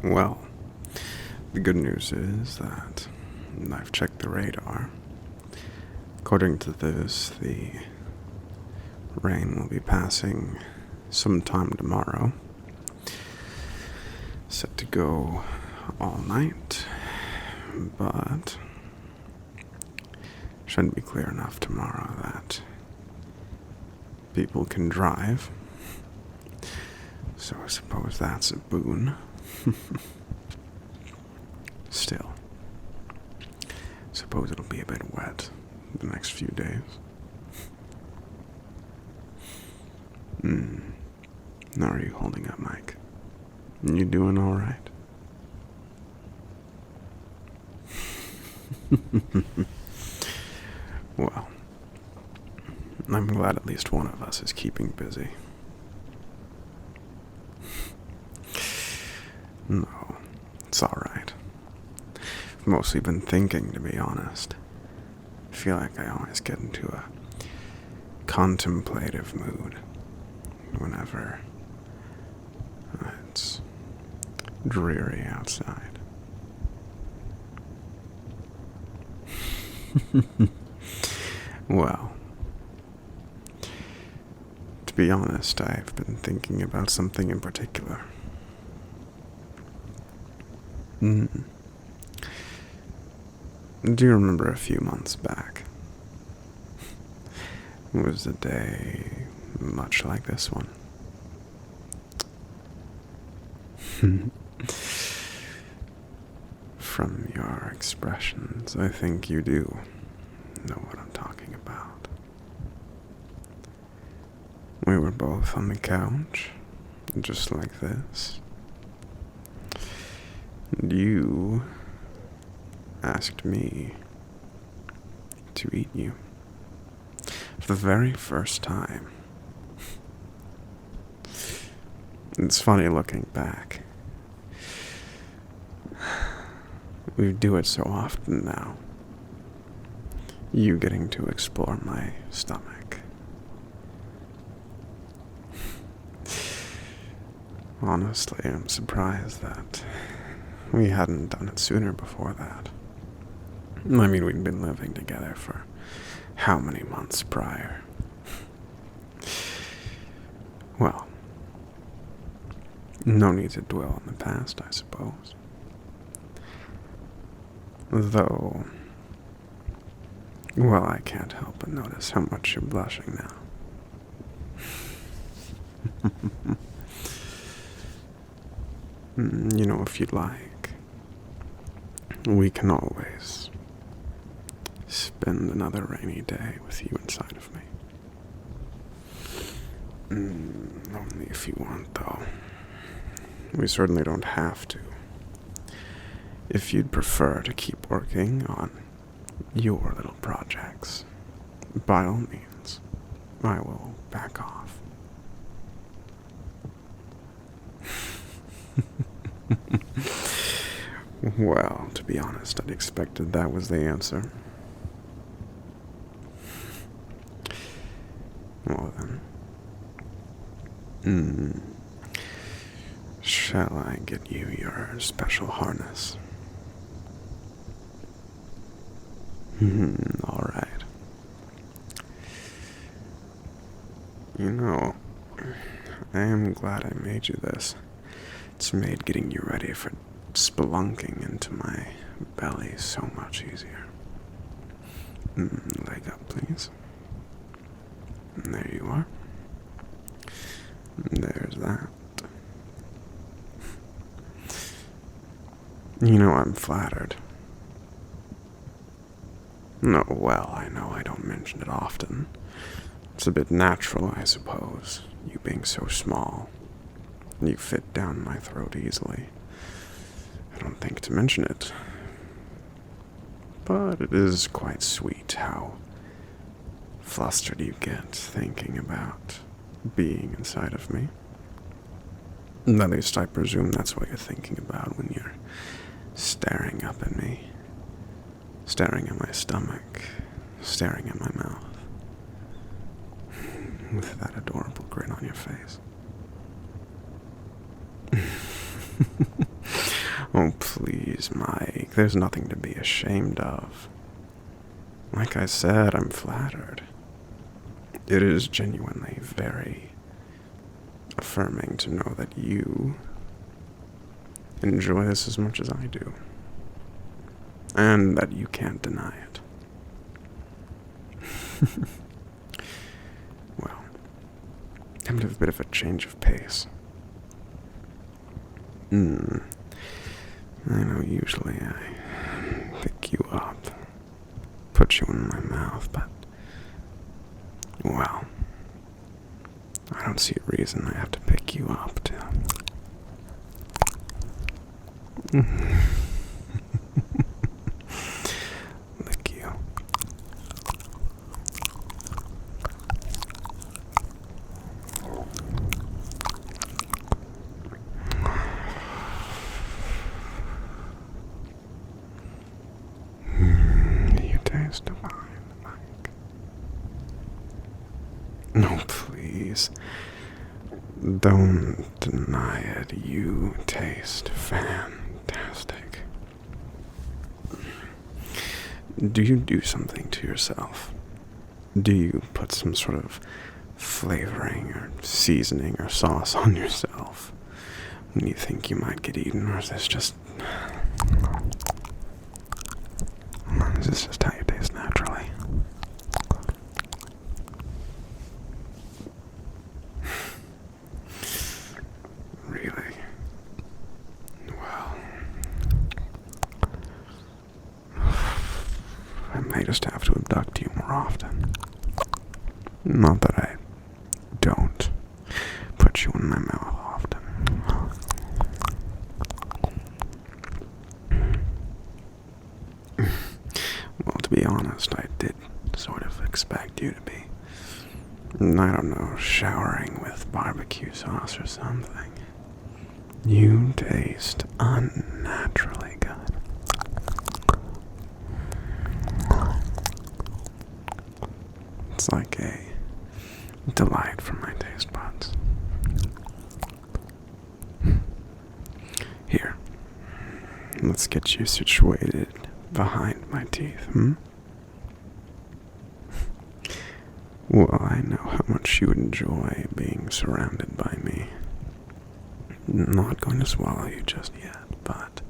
Well, the good news is that I've checked the radar. According to this, the rain will be passing sometime tomorrow. Set to go all night, but should be clear enough tomorrow that people can drive. So I suppose that's a boon. Still, suppose it'll be a bit wet the next few days. How are you holding up, Mike? You doing all right? Well, I'm glad at least one of us is keeping busy. No, it's alright. I've mostly been thinking, to be honest. I feel like I always get into a contemplative mood whenever it's dreary outside. Well, to be honest, I've been thinking about something in particular. Do you remember a few months back? It was a day much like this one. From your expressions, I think you do know what I'm talking about. We were both on the couch, just like this. And you asked me to eat you for the very first time. It's funny looking back. We do it so often now. You getting to explore my stomach. Honestly, I'm surprised that we hadn't done it sooner before that. I mean, we'd been living together for how many months prior? Well, no need to dwell on the past, I suppose. Though, well, I can't help but notice how much you're blushing now. You know, if you'd like, we can always spend another rainy day with you inside of me. Only if you want, though. We certainly don't have to. If you'd prefer to keep working on your little projects, by all means, I will back off. Well, to be honest, I'd expected that was the answer. Well then. Shall I get you your special harness? Alright. You know, I am glad I made you this. It's made getting you ready for spelunking into my belly so much easier. Leg up, please. There you are. There's that. You know, I'm flattered. No, well, I know I don't mention it often. It's a bit natural, I suppose, you being so small. You fit down my throat easily. I don't think to mention it. But it is quite sweet how flustered you get thinking about being inside of me. At least I presume that's what you're thinking about when you're staring up at me. Staring at my stomach. Staring at my mouth. With that adorable grin on your face. Oh, please, Mike. There's nothing to be ashamed of. Like I said, I'm flattered. It is genuinely very affirming to know that you enjoy this as much as I do. And that you can't deny it. Well, I'm a bit of a change of pace. I know usually I pick you up, put you in my mouth, but, well, I don't see a reason I have to pick you up to... lick you. You taste divine, Mike. No, please. Don't deny it. You taste fantastic. Do you do something to yourself? Do you put some sort of flavoring or seasoning or sauce on yourself when you think you might get eaten, or is this just how you taste naturally? Really? Well, I may just have to abduct you more often. Not that I don't put you in my mouth often. Well, to be honest, I did sort of expect you to be, I don't know, showering with barbecue sauce or something. You taste unnaturally good. It's like a delight for my taste buds. Here, let's get you situated behind my teeth, Well, I know how much you enjoy being surrounded by me. I'm not going to swallow you just yet, but...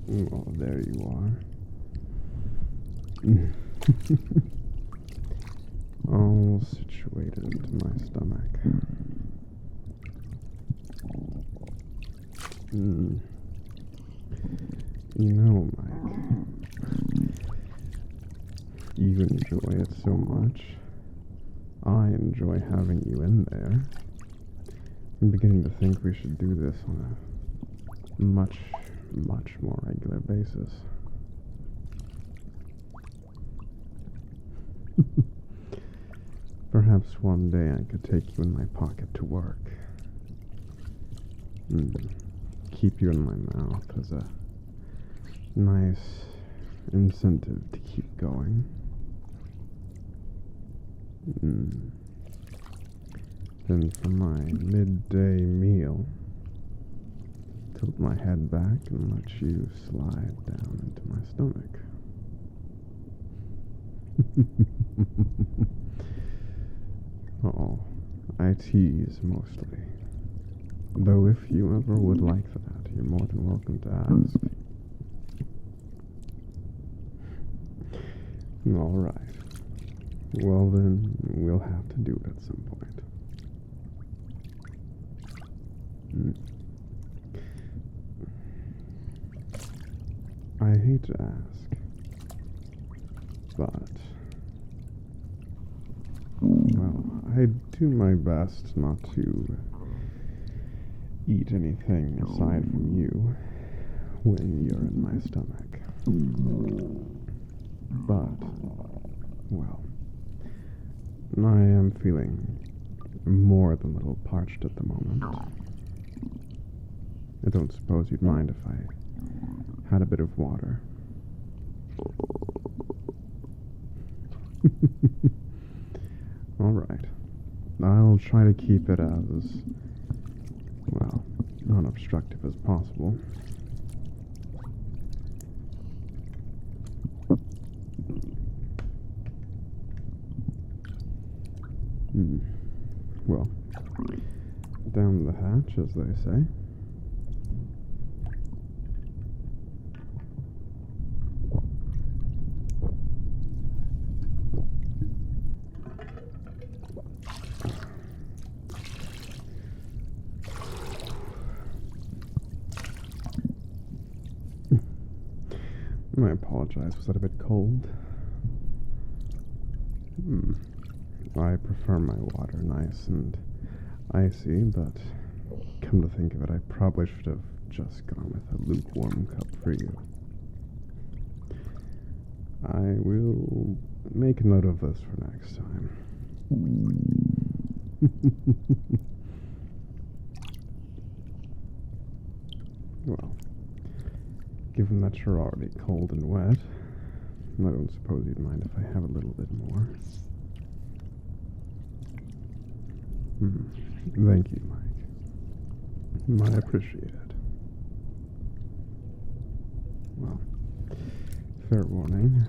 Well, there you are. All situated into my stomach. You know, Mike, you enjoy it so much. I enjoy having you in there. I'm beginning to think we should do this on a much more regular basis. Perhaps one day I could take you in my pocket to work. Keep you in my mouth as a nice incentive to keep going. Then for my midday meal, tilt my head back and let you slide down into my stomach. Oh, I tease mostly. Though if you ever would like that, you're more than welcome to ask. Alright. Well then, we'll have to do it at some point. I hate to ask, but, well, I do my best not to eat anything aside from you when you're in my stomach. But, well, I am feeling more than a little parched at the moment. I don't suppose you'd mind if I had a bit of water. All right. I'll try to keep it as, well, non-obstructive as possible. Well, down the hatch, as they say. I apologize, was that a bit cold? I prefer my water nice and icy, but come to think of it, I probably should have just gone with a lukewarm cup for you. I will make a note of this for next time. Well, given that you're already cold and wet, I don't suppose you'd mind if I have a little bit more. Thank you, Mike. I appreciate it. Well, fair warning.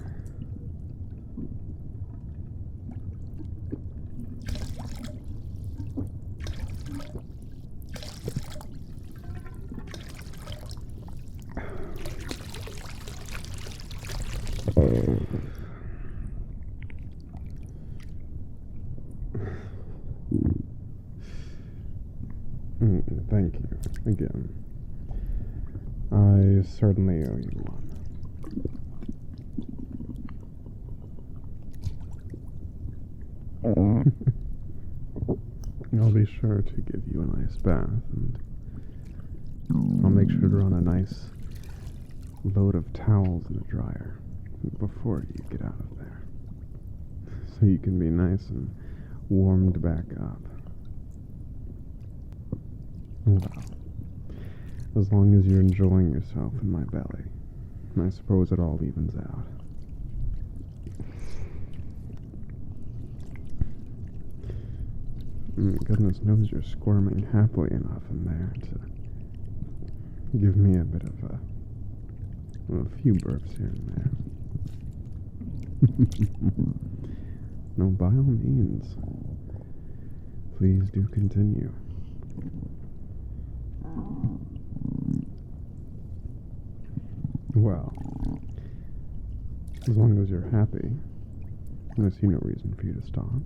Thank you again. I certainly owe you one. I'll be sure to give you a nice bath, and I'll make sure to run a nice load of towels in the dryer before you get out of there, so you can be nice and warmed back up. Well, as long as you're enjoying yourself in my belly, I suppose it all evens out. Goodness knows you're squirming happily enough in there to give me a bit of a few burps here and there. No, by all means, please do continue. Well, as long as you're happy, I see no reason for you to stop.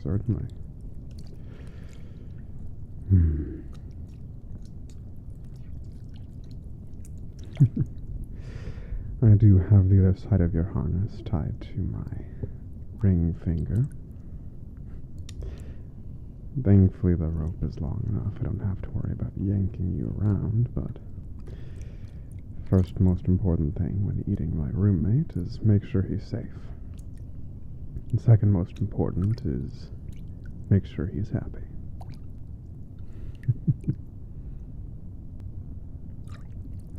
Certainly. I do have the other side of your harness tied to my ring finger. Thankfully, the rope is long enough. I don't have to worry about yanking you around, but first most important thing when eating my roommate is make sure he's safe. And second most important is make sure he's happy.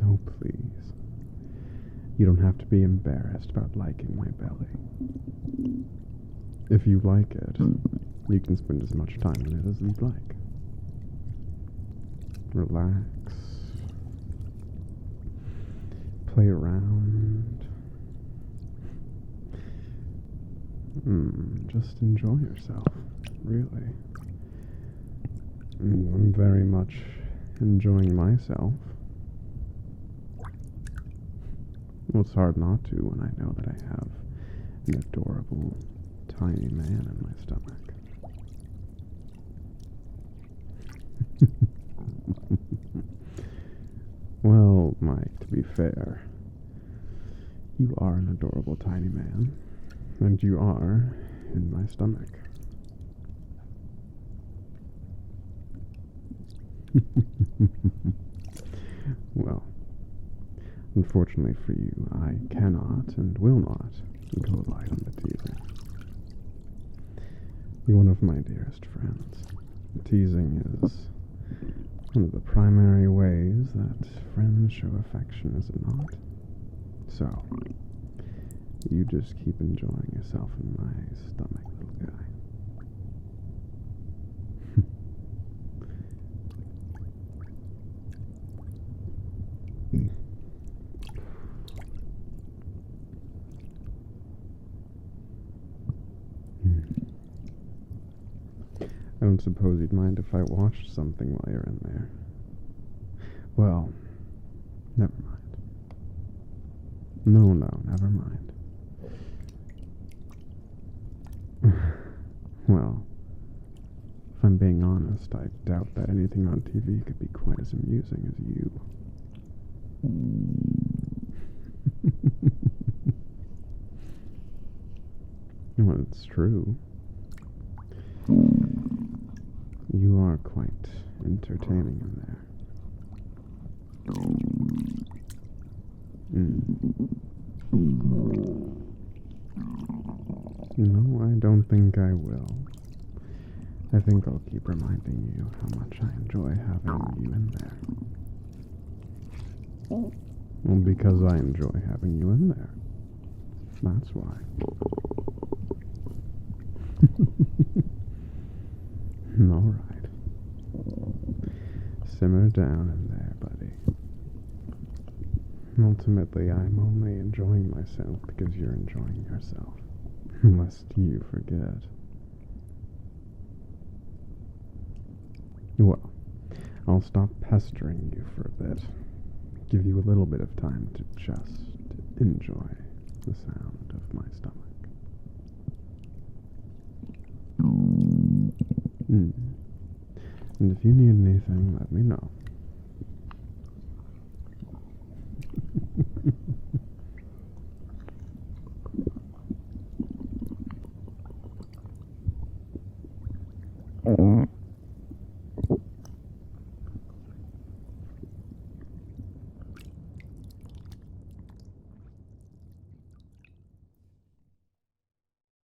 Oh, please. You don't have to be embarrassed about liking my belly. If you like it, you can spend as much time in it as you'd like. Relax. Play around. Just enjoy yourself, really. I'm very much enjoying myself. Well, it's hard not to when I know that I have an adorable, tiny man in my stomach. be fair, you are an adorable tiny man, and you are in my stomach. Well, unfortunately for you, I cannot and will not go light on the teasing. You're one of my dearest friends. Teasing is one of the primary ways that friends show affection, is it not? So, you just keep enjoying yourself in my stomach, little guy. I don't suppose you'd mind if I watched something while you're in there. Well, never mind. No, never mind. Well, if I'm being honest, I doubt that anything on TV could be quite as amusing as you. Well, it's true. You are quite entertaining in there. No, I don't think I will. I think I'll keep reminding you how much I enjoy having you in there. Well, because I enjoy having you in there. That's why. All right. Simmer down in there, buddy. Ultimately, I'm only enjoying myself because you're enjoying yourself. Lest you forget. Well, I'll stop pestering you for a bit. Give you a little bit of time to just enjoy the sound of my stomach. And if you need anything, let me know.